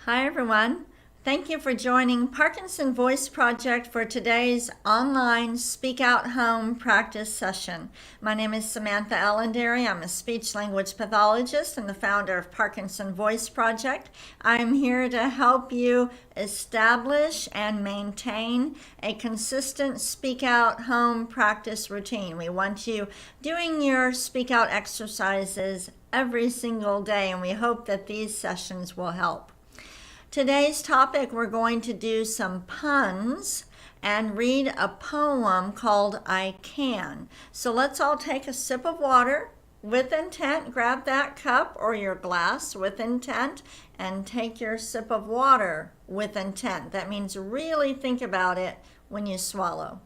Hi everyone. Thank you for joining Parkinson Voice Project for today's online Speak Out Home practice session. My name is Samantha Allendary. I'm a speech language pathologist and the founder of Parkinson Voice Project. I'm here to help you establish and maintain a consistent Speak Out Home practice routine. We want you doing your Speak Out exercises every single day, and we hope that these sessions will help. Today's topic, we're going to do some puns and read a poem called I Can. So let's all take a sip of water with intent. Grab that cup or your glass with intent and take your sip of water with intent. That means really think about it when you swallow.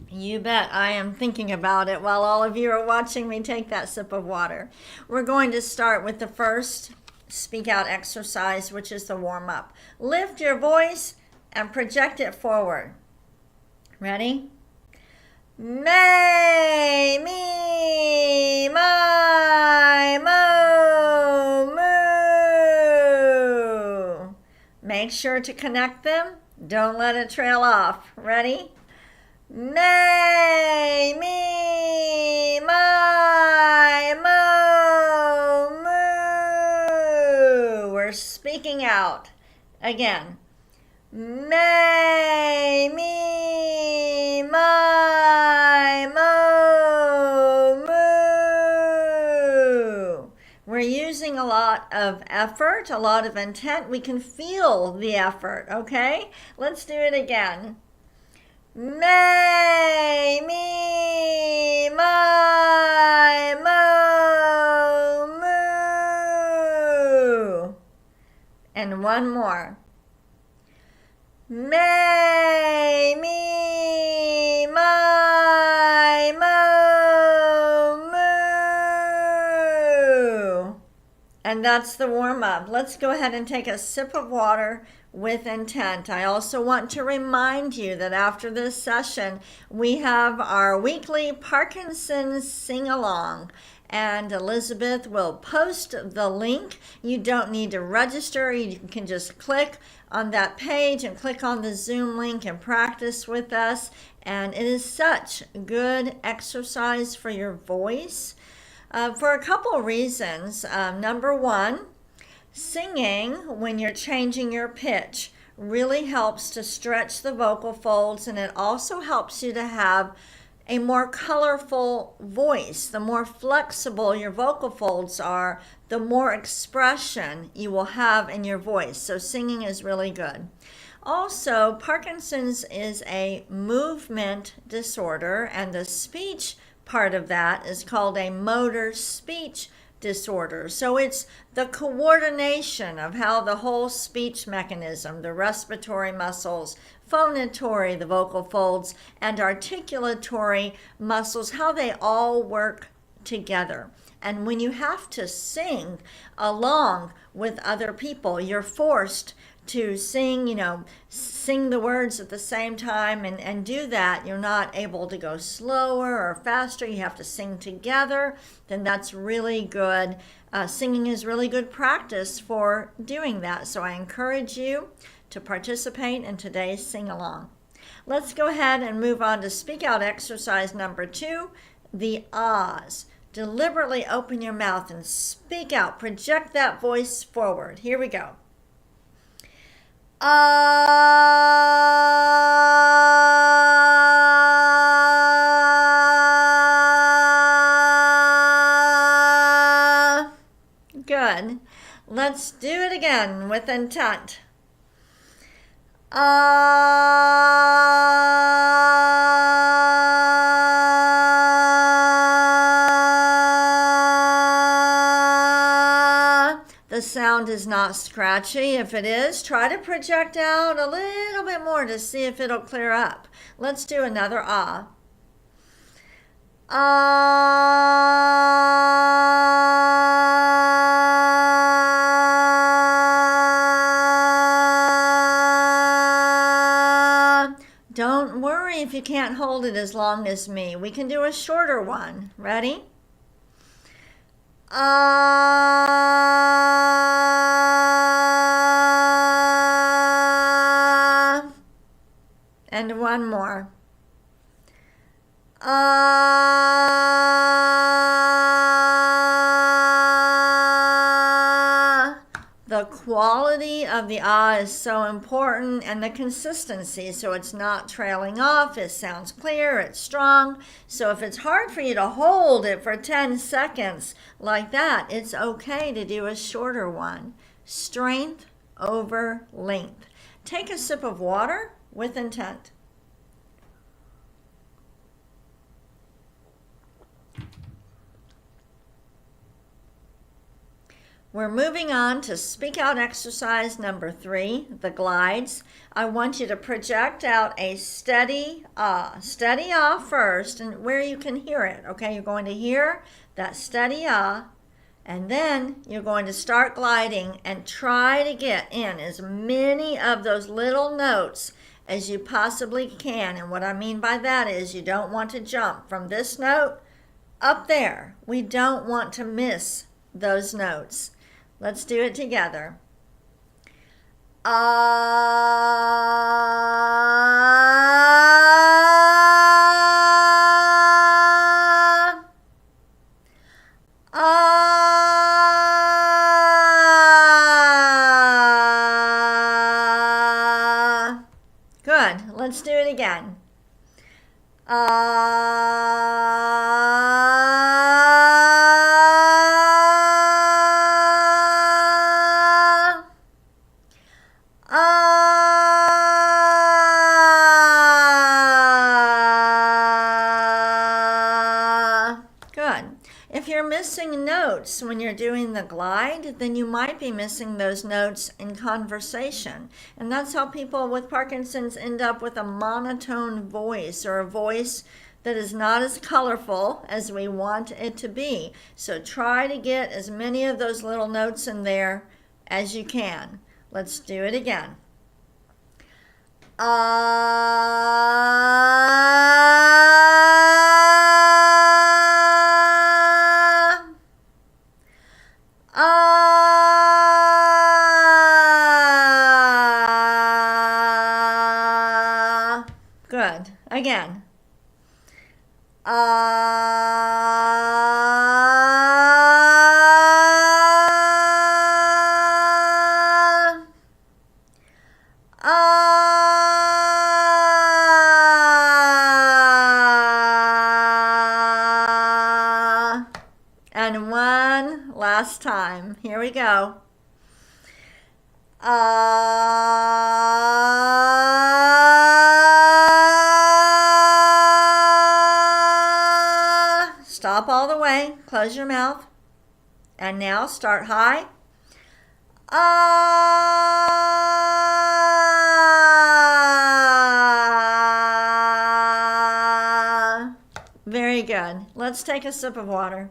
You bet I am thinking about it while all of you are watching me take that sip of water. We're going to start with the first speak out exercise, which is the warm up. Lift your voice and project it forward. Ready? May, me, my, mo, moo. Make sure to connect them. Don't let it trail off. Ready? May, me, my, mo, moo. We're speaking out. Again. May, me, my, mo, moo. We're using a lot of effort, a lot of intent. We can feel the effort, okay? Let's do it again. May, me, my, mo, moo. And one more. May, me, my, mo, moo. And that's the warm-up. Let's go ahead and take a sip of water with intent. I also want to remind you that after this session, we have our weekly Parkinson's sing-along, and Elizabeth will post the link. You don't need to register. You can just click on that page and click on the Zoom link and practice with us. And it is such good exercise for your voice for a couple reasons. Number one, singing when you're changing your pitch really helps to stretch the vocal folds, and it also helps you to have a more colorful voice. The more flexible your vocal folds are, the more expression you will have in your voice. So singing is really good. Also, Parkinson's is a movement disorder, and the speech part of that is called a motor speech disorder. So it's the coordination of how the whole speech mechanism, the respiratory muscles, phonatory, the vocal folds, and articulatory muscles, how they all work together. And when you have to sing along with other people, you're forced to sing, sing the words at the same time and do that. You're not able to go slower or faster. You have to sing together. Then that's really good. Singing is really good practice for doing that. So I encourage you to participate in today's sing-along. Let's go ahead and move on to speak out exercise number 2, the ahs. Deliberately open your mouth and speak out. Project that voice forward. Here we go. Good. Let's do it again with intent. The sound is not scratchy. If it is, try to project out a little bit more to see if it'll clear up. Let's do another ah. Don't worry if you can't hold it as long as me. We can do a shorter one. Ready? Ah. And one more. Ah. The quality of the ah is so important, and the consistency, so it's not trailing off, it sounds clear, it's strong. So if it's hard for you to hold it for 10 seconds like that, it's okay to do a shorter one. Strength over length. Take a sip of water with intent. We're moving on to speak out exercise number 3, the glides. I want you to project out a steady ah first, and where you can hear it, okay? You're going to hear that steady ah, and then you're going to start gliding and try to get in as many of those little notes as you possibly can. And what I mean by that is you don't want to jump from this note up there. We don't want to miss those notes. Let's do it together. Ah. Ah. Good. Let's do it again. Good. If you're missing notes when you're doing the glide, then you might be missing those notes in conversation. And that's how people with Parkinson's end up with a monotone voice, or a voice that is not as colorful as we want it to be. So try to get as many of those little notes in there as you can. Let's do it again. Good. Again. And one last time. Here we go. Stop all the way. Close your mouth. And now start high. Very good. Let's take a sip of water.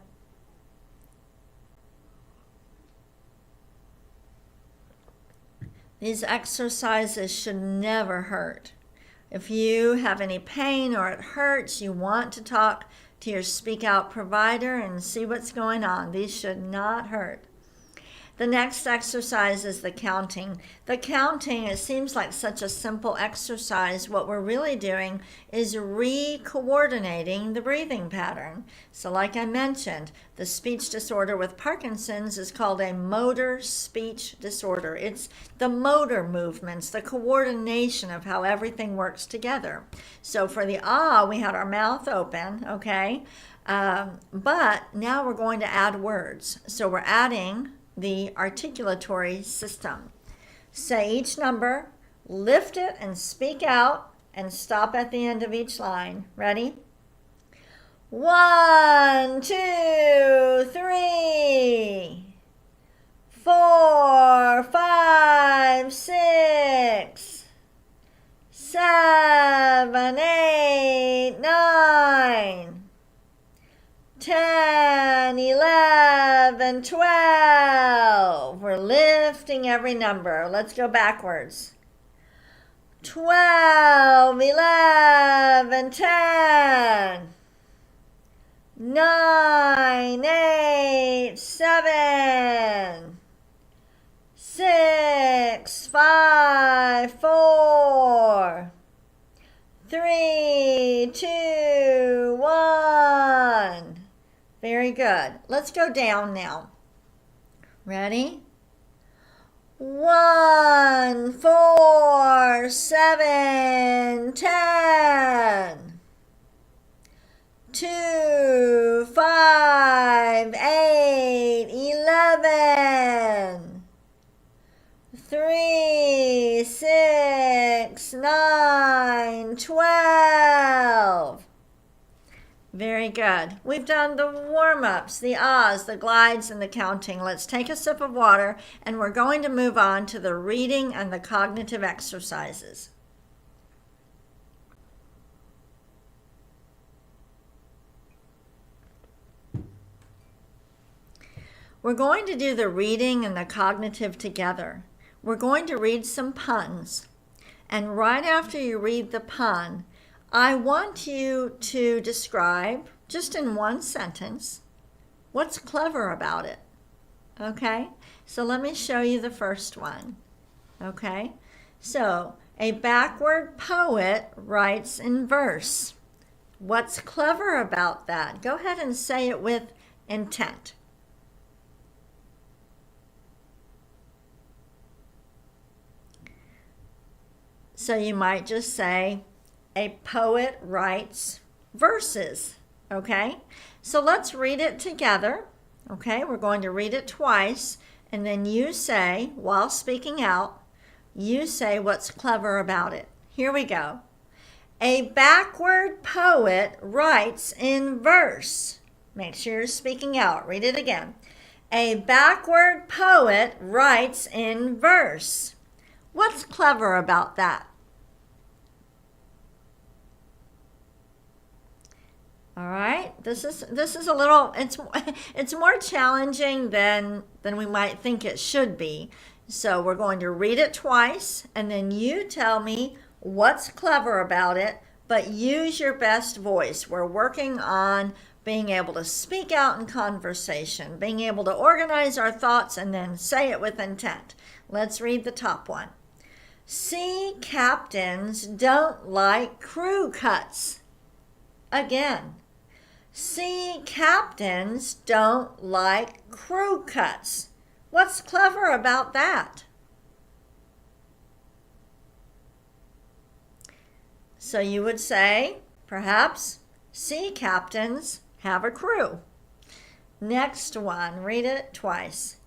These exercises should never hurt. If you have any pain or it hurts, you want to talk to your speak out provider and see what's going on. These should not hurt. The next exercise is the counting. The counting, it seems like such a simple exercise. What we're really doing is re-coordinating the breathing pattern. So like I mentioned, the speech disorder with Parkinson's is called a motor speech disorder. It's the motor movements, the coordination of how everything works together. So for the ah, we had our mouth open, okay? But now we're going to add words. So we're adding the articulatory system. Say each number, lift it and speak out, and stop at the end of each line. Ready? 1, 2, 3, 4, 5, 6, 7, 8, 9, 10, 11, 12. We're lifting every number. Let's go backwards. 12, 11, 10, 9, 8, 7, 3, 2, 1. Very good. Let's go down now. Ready? 1, 4, 7, 10. 2, 5, 8, 11. 3, 6, 9, 12. Very good. We've done the warm-ups, the ahs, the glides, and the counting. Let's take a sip of water, and we're going to move on to the reading and the cognitive exercises. We're going to do the reading and the cognitive together. We're going to read some puns. And right after you read the pun, I want you to describe, just in one sentence, what's clever about it. Okay? So let me show you the first one. Okay? So, a backward poet writes in verse. What's clever about that? Go ahead and say it with intent. So you might just say, a poet writes verses, okay? So let's read it together, okay? We're going to read it twice, and then you say, while speaking out, you say what's clever about it. Here we go. A backward poet writes in verse. Make sure you're speaking out. Read it again. A backward poet writes in verse. What's clever about that? All right, this is a little, it's more challenging than we might think it should be. So we're going to read it twice, and then you tell me what's clever about it, but use your best voice. We're working on being able to speak out in conversation, being able to organize our thoughts, and then say it with intent. Let's read the top one. Sea captains don't like crew cuts. Again. Sea captains don't like crew cuts. What's clever about that? So you would say, perhaps, sea captains have a crew. Next one, read it twice.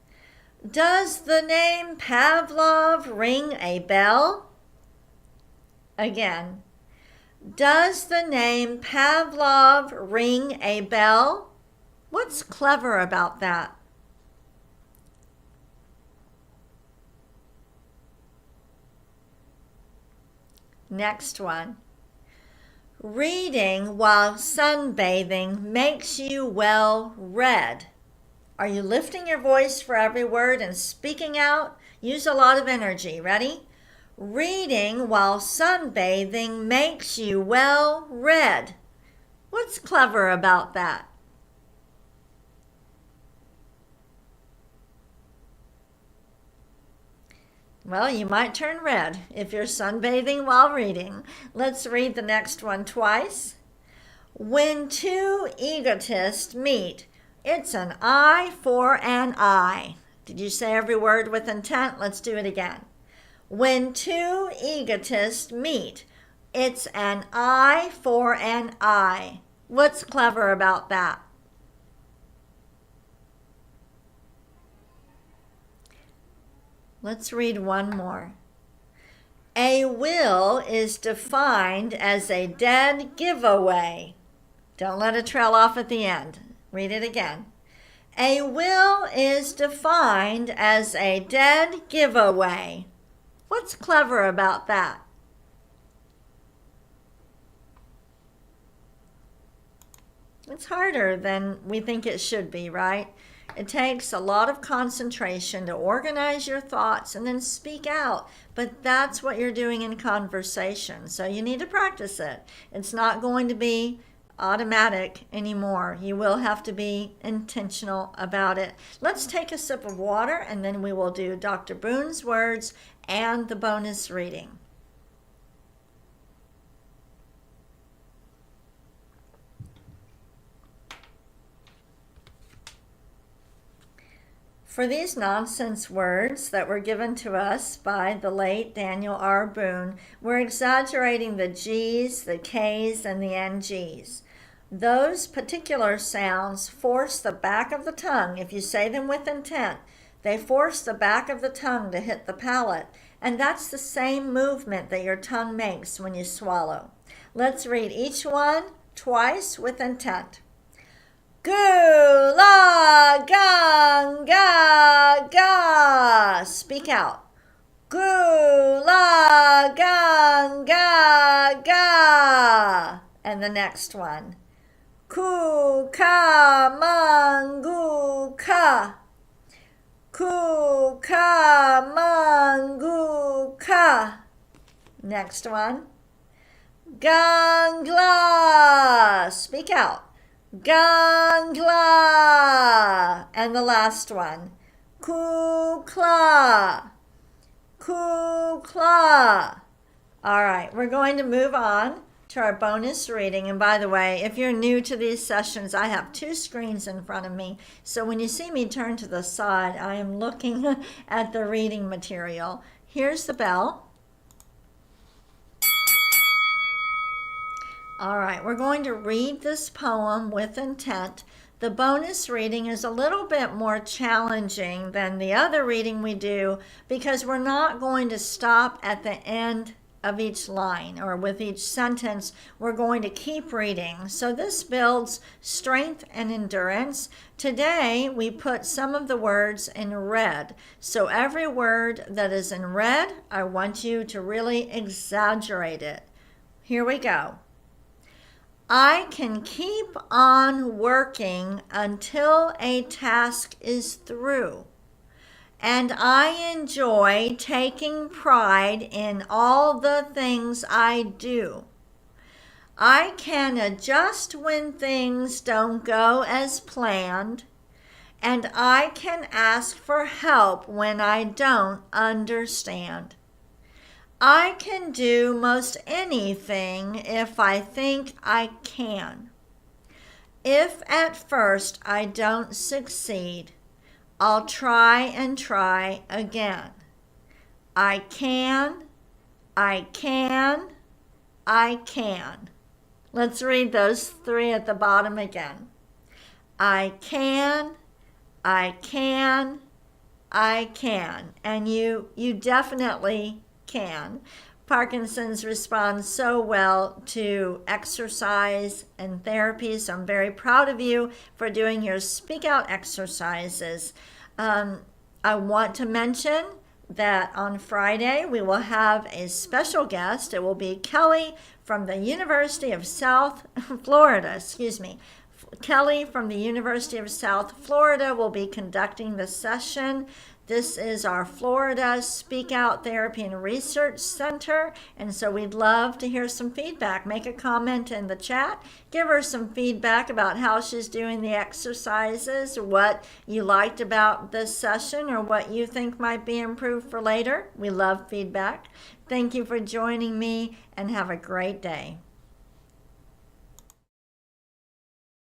Does the name Pavlov ring a bell? Again. Does the name Pavlov ring a bell? What's clever about that? Next one. Reading while sunbathing makes you well read. Are you lifting your voice for every word and speaking out? Use a lot of energy. Ready? Reading while sunbathing makes you well read. What's clever about that? Well, you might turn red if you're sunbathing while reading. Let's read the next one twice. When two egotists meet, it's an eye for an eye. Did you say every word with intent? Let's do it again. When two egotists meet, it's an eye for an eye. What's clever about that? Let's read one more. A will is defined as a dead giveaway. Don't let it trail off at the end. Read it again. A will is defined as a dead giveaway. What's clever about that? It's harder than we think it should be, right? It takes a lot of concentration to organize your thoughts and then speak out. But that's what you're doing in conversation. So you need to practice it. It's not going to be automatic anymore. You will have to be intentional about it. Let's take a sip of water, and then we will do Dr. Boone's words and the bonus reading. For these nonsense words that were given to us by the late Daniel R. Boone, we're exaggerating the G's, the K's, and the NG's. Those particular sounds force the back of the tongue. If you say them with intent, they force the back of the tongue to hit the palate. And that's the same movement that your tongue makes when you swallow. Let's read each one twice with intent. Gu la gang ga ga. Speak out. Gu la gang ga ga. And the next one. Ku ka mangu ka. Ku ka mangu ka. Next one. Gangla. Speak out. Gangla. And the last one. Kukla. Kukla. All right, we're going to move on to our bonus reading. And by the way, if you're new to these sessions, I have two screens in front of me. So when you see me turn to the side, I am looking at the reading material. Here's the bell. All right, we're going to read this poem with intent. The bonus reading is a little bit more challenging than the other reading we do because we're not going to stop at the end of each line or with each sentence. We're going to keep reading. So this builds strength and endurance. Today, we put some of the words in red. So every word that is in red, I want you to really exaggerate it. Here we go. I can keep on working until a task is through, and I enjoy taking pride in all the things I do. I can adjust when things don't go as planned, and I can ask for help when I don't understand. I can do most anything if I think I can. If at first I don't succeed, I'll try and try again. I can, I can, I can. Let's read those three at the bottom again. I can, I can, I can. And you definitely can. Parkinson's responds so well to exercise and therapy, so I'm very proud of you for doing your speak out exercises. I want to mention that on Friday we will have a special guest. It will be Kelly from the University of South Florida, Kelly from the University of South Florida will be conducting the session. This is our Florida Speak Out Therapy and Research Center, and so we'd love to hear some feedback. Make a comment in the chat. Give her some feedback about how she's doing the exercises, what you liked about this session, or what you think might be improved for later. We love feedback. Thank you for joining me, and have a great day.